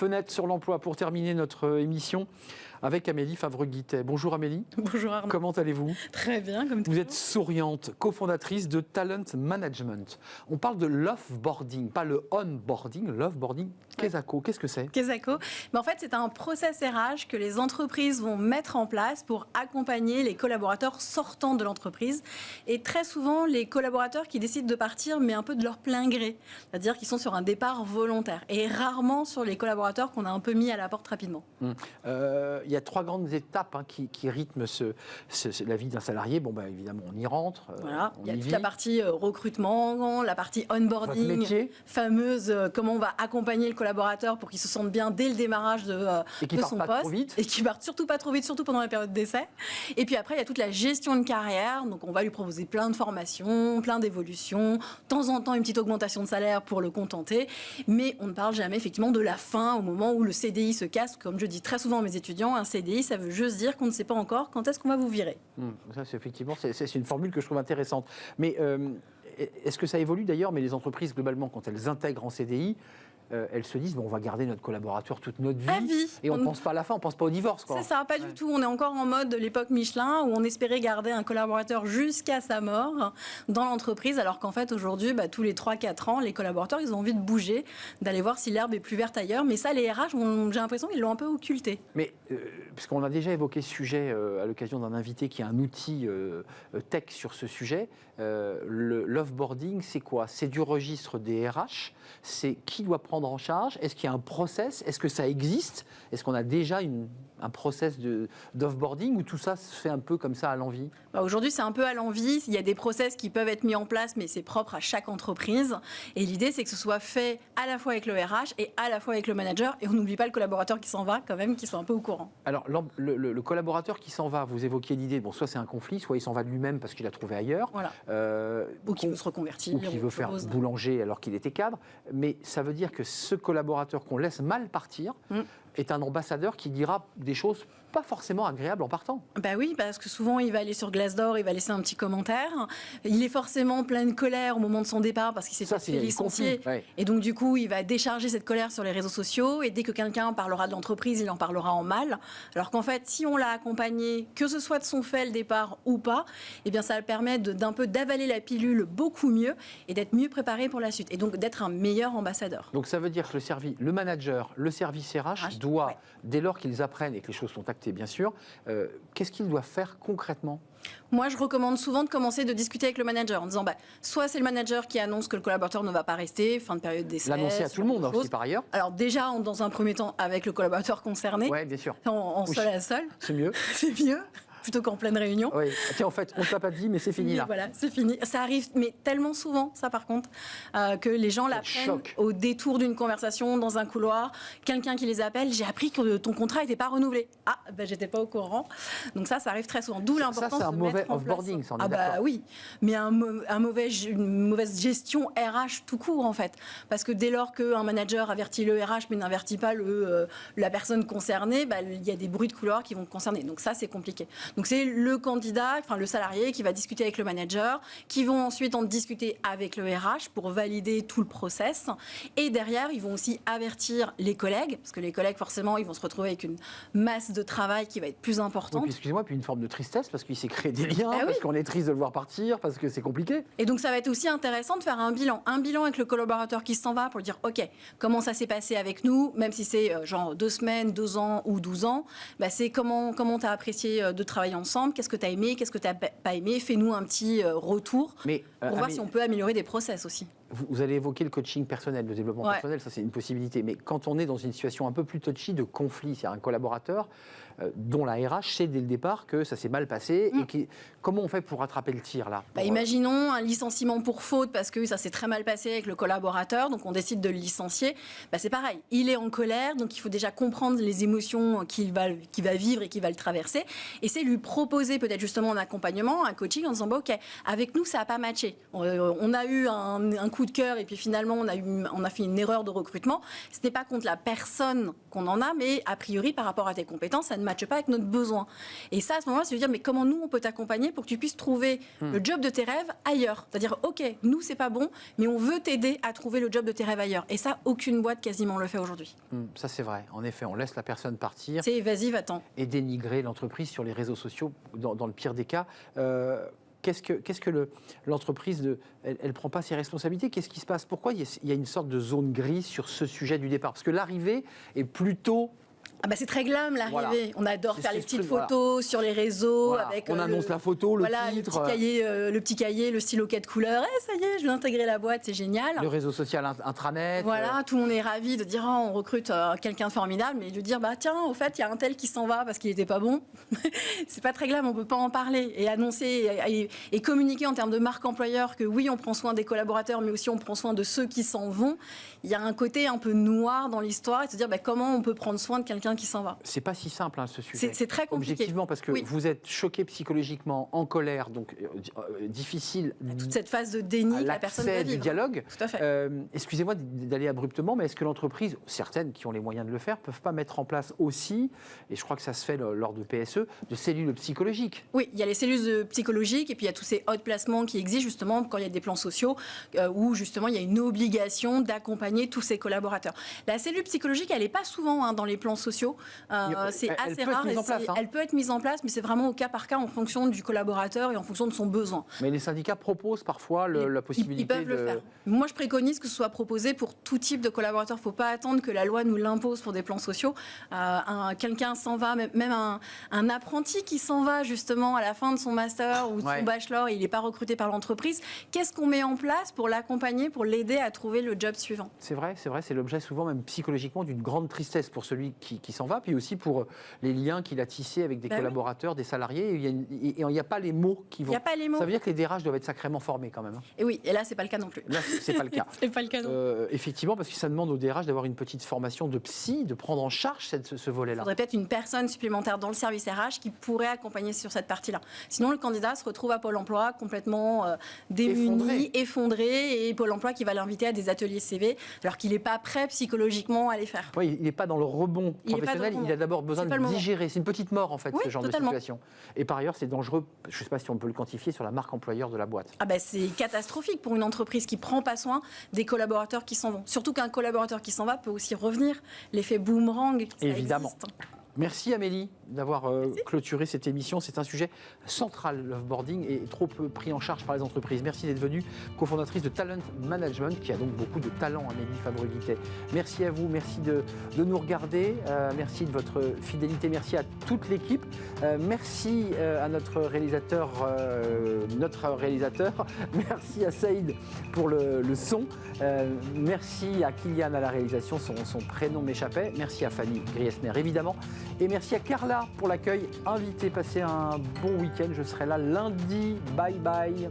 fenêtre sur l'emploi pour terminer notre émission avec Amélie Favre-Guittet. Bonjour Amélie. Bonjour Arnaud. Comment allez-vous? Très bien, comme toujours. Vous êtes souriante, cofondatrice de Talent Management. On parle de l'offboarding, pas le onboarding, l'offboarding. Kesako, qu'est-ce que c'est? Kesako, en fait, c'est un process RH que les entreprises vont mettre en place pour accompagner les collaborateurs sortant de l'entreprise. Et très souvent, les collaborateurs qui décident de partir, mais un peu de leur plein gré. C'est-à-dire qu'ils sont sur un départ volontaire. Et rarement sur les collaborateurs qu'on a un peu mis à la porte rapidement. Il y a 3 grandes étapes qui rythment la vie d'un salarié. Bon, évidemment, on y rentre. Voilà. On il y a toute vit. la partie recrutement, la partie onboarding, fameuse, comment on va accompagner le collaborateur pour qu'il se sente bien dès le démarrage de son poste. Et qu'il parte surtout pas trop vite, surtout pendant la période d'essai. Et puis après, il y a toute la gestion de carrière. Donc, on va lui proposer plein de formations, plein d'évolutions, de temps en temps une petite augmentation de salaire pour le contenter. Mais on ne parle jamais effectivement de la fin, au moment où le CDI se casse. Comme je dis très souvent à mes étudiants, un CDI, ça veut juste dire qu'on ne sait pas encore quand est-ce qu'on va vous virer. Ça, c'est une formule que je trouve intéressante. Mais est-ce que ça évolue d'ailleurs? Mais les entreprises, globalement, quand elles intègrent en CDI, elles se disent, on va garder notre collaborateur toute notre vie. Et on ne pense pas à la fin, on ne pense pas au divorce. C'est ça, pas du tout. On est encore en mode de l'époque Michelin, où on espérait garder un collaborateur jusqu'à sa mort dans l'entreprise, alors qu'en fait, aujourd'hui, tous les 3-4 ans, les collaborateurs, ils ont envie de bouger, d'aller voir si l'herbe est plus verte ailleurs. Mais ça, les RH, j'ai l'impression qu'ils l'ont un peu occulté. Mais, puisqu'on a déjà évoqué ce sujet à l'occasion d'un invité qui a un outil tech sur ce sujet, l'offboarding, c'est quoi? C'est du registre des RH, c'est qui doit prendre en charge? Est-ce qu'il y a un process? Est-ce que ça existe? Est-ce qu'on a déjà un process d'offboarding ou tout ça se fait un peu comme ça à l'envi? Aujourd'hui, c'est un peu à l'envi. Il y a des process qui peuvent être mis en place, mais c'est propre à chaque entreprise. Et l'idée, c'est que ce soit fait à la fois avec le RH et à la fois avec le manager. Et on n'oublie pas le collaborateur qui s'en va, quand même, qui soit un peu au courant. Alors, le collaborateur qui s'en va, vous évoquiez l'idée, soit c'est un conflit, soit il s'en va de lui-même parce qu'il a trouvé ailleurs. Voilà. Ou qu'il veut se reconvertir. Ou qu'il veut faire boulanger alors qu'il était cadre. Mais ça veut dire que ce collaborateur qu'on laisse mal partir est un ambassadeur qui dira des choses pas forcément agréables en partant. Oui, parce que souvent il va aller sur Glassdoor, il va laisser un petit commentaire. Il est forcément plein de colère au moment de son départ parce qu'il s'est fait licencier. Et donc du coup, il va décharger cette colère sur les réseaux sociaux. Et dès que quelqu'un parlera de l'entreprise, il en parlera en mal. Alors qu'en fait, si on l'a accompagné, que ce soit de son fait le départ ou pas, eh bien ça permet d'un peu d'avaler la pilule beaucoup mieux et d'être mieux préparé pour la suite. Et donc d'être un meilleur ambassadeur. Donc ça veut dire que le manager, le service RH doit, dès lors qu'ils apprennent et que les choses sont actées bien sûr, qu'est-ce qu'ils doivent faire concrètement? Moi, je recommande souvent de commencer de discuter avec le manager en disant soit c'est le manager qui annonce que le collaborateur ne va pas rester, fin de période d'essai. L'annoncer à tout le monde aussi par ailleurs. Alors déjà, dans un premier temps, avec le collaborateur concerné. Oui, bien sûr. En seul à seul. C'est mieux. C'est mieux. Plutôt qu'en pleine réunion. Oui. Tiens, en fait, on ne t'a pas dit, mais c'est fini là. Voilà, c'est fini. Ça arrive, mais tellement souvent, ça par contre, que les gens l'apprennent au détour d'une conversation dans un couloir. Quelqu'un qui les appelle, j'ai appris que ton contrat n'était pas renouvelé. Ah, j'étais pas au courant. Donc ça arrive très souvent. D'où l'importance de mettre en place. Ça, c'est un mauvais offboarding, ça, on est d'accord. Oui, mais une mauvaise gestion RH tout court en fait. Parce que dès lors qu'un manager avertit le RH mais n'avertit pas la personne concernée, il y a des bruits de couloir qui vont concerner. Donc ça, c'est compliqué. Donc c'est le candidat, le salarié qui va discuter avec le manager, qui vont ensuite en discuter avec le RH pour valider tout le process. Et derrière, ils vont aussi avertir les collègues, parce que les collègues, forcément, ils vont se retrouver avec une masse de travail qui va être plus importante. Excusez-moi, puis une forme de tristesse, parce qu'il s'est créé des liens, parce qu'on est triste de le voir partir, parce que c'est compliqué. Et donc ça va être aussi intéressant de faire un bilan avec le collaborateur qui s'en va pour dire, OK, comment ça s'est passé avec nous, même si c'est genre 2 semaines, 2 ans ou 12 ans, c'est comment tu as apprécié de travailler ensemble, qu'est-ce que tu as aimé, qu'est-ce que tu n'as pas aimé, fais-nous un petit retour pour voir si on peut améliorer des process aussi. Vous allez évoquer le coaching personnel, le développement personnel, ça c'est une possibilité. Mais quand on est dans une situation un peu plus touchy de conflit, c'est-à-dire un collaborateur dont la RH sait dès le départ que ça s'est mal passé, et comment on fait pour rattraper le tir là Imaginons un licenciement pour faute parce que ça s'est très mal passé avec le collaborateur, donc on décide de le licencier. C'est pareil, il est en colère, donc il faut déjà comprendre les émotions qu'il va vivre et qu'il va le traverser. Et c'est lui proposer peut-être justement un accompagnement, un coaching en disant OK, avec nous ça n'a pas matché. On a eu un coup coup de cœur et puis finalement on a fait une erreur de recrutement, ce n'est pas contre la personne qu'on en a, mais a priori par rapport à tes compétences, ça ne matche pas avec notre besoin. Et ça, à ce moment-là, c'est de dire, mais comment nous on peut t'accompagner pour que tu puisses trouver le job de tes rêves ailleurs. C'est-à-dire, ok, nous c'est pas bon, mais on veut t'aider à trouver le job de tes rêves ailleurs. Et ça, aucune boîte quasiment le fait aujourd'hui. Ça c'est vrai. En effet, on laisse la personne partir. C'est vas-y, va-t'en. Et dénigrer l'entreprise sur les réseaux sociaux, dans le pire des cas. Qu'est-ce que l'entreprise, elle ne prend pas ses responsabilités? Qu'est-ce qui se passe? Pourquoi il y a une sorte de zone grise sur ce sujet du départ? Parce que l'arrivée est plutôt... Ah bah c'est très glam l'arrivée. Voilà. On adore faire les petites photos sur les réseaux. Voilà. Avec, on annonce la photo, le titre. Le petit cahier, le stylo 4 couleurs. Ça y est, je vais intégrer la boîte, c'est génial. Le réseau social intranet. Voilà, tout le monde est ravi de dire on recrute quelqu'un de formidable, mais de dire tiens, au fait, il y a un tel qui s'en va parce qu'il n'était pas bon. C'est pas très glam, on peut pas en parler. Et annoncer et communiquer en termes de marque employeur que oui, on prend soin des collaborateurs, mais aussi on prend soin de ceux qui s'en vont. Il y a un côté un peu noir dans l'histoire et de se dire comment on peut prendre soin de quelqu'un qui s'en va. C'est pas si simple ce sujet. C'est très compliqué. Objectivement, parce que vous êtes choqué psychologiquement, en colère, donc difficile. Toute cette phase de déni que la personne va vivre. Du dialogue. Tout à fait. Excusez-moi d'aller abruptement, mais est-ce que l'entreprise, certaines qui ont les moyens de le faire, peuvent pas mettre en place aussi, et je crois que ça se fait lors de PSE, de cellules psychologiques? Oui, il y a les cellules psychologiques et puis il y a tous ces hauts placements qui existent justement quand il y a des plans sociaux où justement il y a une obligation d'accompagner tous ses collaborateurs. La cellule psychologique, elle n'est pas souvent dans les plans sociaux. C'est assez rare. Elle peut être mise en place, mais c'est vraiment au cas par cas en fonction du collaborateur et en fonction de son besoin. Mais les syndicats proposent parfois la possibilité ils peuvent le faire. Moi, je préconise que ce soit proposé pour tout type de collaborateur. Il ne faut pas attendre que la loi nous l'impose pour des plans sociaux. Quelqu'un s'en va, même un apprenti qui s'en va justement à la fin de son master ou de son bachelor et il n'est pas recruté par l'entreprise. Qu'est-ce qu'on met en place pour l'accompagner, pour l'aider à trouver le job suivant? C'est vrai, c'est l'objet souvent même psychologiquement d'une grande tristesse pour celui qui s'en va, puis aussi pour les liens qu'il a tissés avec des collaborateurs, des salariés. Il n'y a pas les mots qui vont. Pas les mots. Ça veut dire que les DRH doivent être sacrément formés quand même. Et oui, et là c'est pas le cas non plus. Là c'est pas le cas. C'est pas le cas non. Effectivement, parce que ça demande aux DRH d'avoir une petite formation de psy, de prendre en charge ce volet-là. Il faudrait peut-être une personne supplémentaire dans le service RH qui pourrait accompagner sur cette partie-là. Sinon le candidat se retrouve à Pôle Emploi complètement démuni, effondré, et Pôle Emploi qui va l'inviter à des ateliers CV alors qu'il n'est pas prêt psychologiquement à les faire. Oui, il n'est pas dans le rebond professionnel, il a d'abord besoin de digérer. C'est une petite mort en fait, ce genre de situation. Et par ailleurs, c'est dangereux, je ne sais pas si on peut le quantifier, sur la marque employeur de la boîte. C'est catastrophique pour une entreprise qui ne prend pas soin des collaborateurs qui s'en vont. Surtout qu'un collaborateur qui s'en va peut aussi revenir. L'effet boomerang, ça évidemment. Existe. Merci Amélie d'avoir clôturé cette émission. C'est un sujet central, l'offboarding, et trop peu pris en charge par les entreprises. Merci d'être venue, cofondatrice de Talent Management, qui a donc beaucoup de talent, Amélie Fabre-Guittet. Merci à vous, merci de nous regarder, merci de votre fidélité, merci à toute l'équipe, merci à notre réalisateur, merci à Saïd pour le son, merci à Kylian à la réalisation, son prénom m'échappait, merci à Fanny Griesner évidemment, et merci à Carla pour l'accueil. Invité, passez un bon week-end. Je serai là lundi. Bye bye.